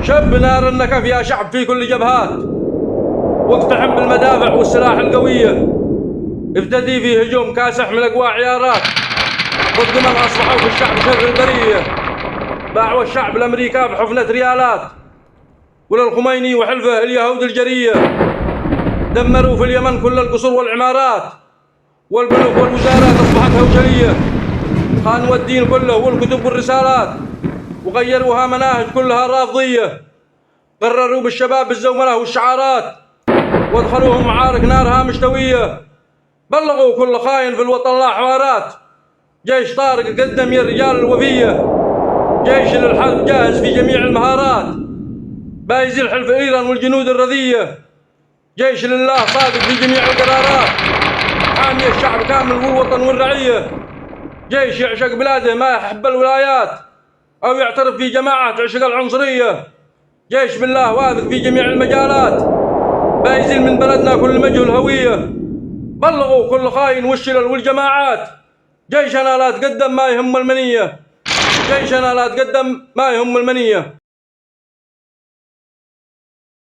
شب نار النكف يا شعب في كل جبهات، واقتحم بالمدافع والسلاح القوية، ابتدي في هجوم كاسح من أقوى عيارات ضد من أصبحوا في الشعب شر البرية. باعوا الشعب الأمريكا بحفنة ريالات، وللخميني وحلفه اليهود الجرية. دمروا في اليمن كل القصور والعمارات، والبنوك والوزارات أصبحت هوجرية. خانوا الدين كله والكتب والرسالات، وغيروها مناهج كلها رافضية. قرروا بالشباب بالزومنة والشعارات، وادخلوهم معارك نارها مشتوية. بلغوا كل خاين في الوطن لا حوارات. جيش طارق قدم يا الرجال الوفية، جيش للحرب جاهز في جميع المهارات. بايز الحلف إيران والجنود الرذية، جيش لله صادق في جميع القرارات. حامي الشعب كامل والوطن والرعية، جيش يعشق بلاده ما يحب الولايات أو يعترف في جماعة تعشق العنصرية. جيش بالله واثق في جميع المجالات، بايزين من بلدنا كل مجهول هوية. بلغوا كل خاين والشلل والجماعات، جيشنا لا تقدم ما يهم المنية، جيشنا لا تقدم ما يهم المنية.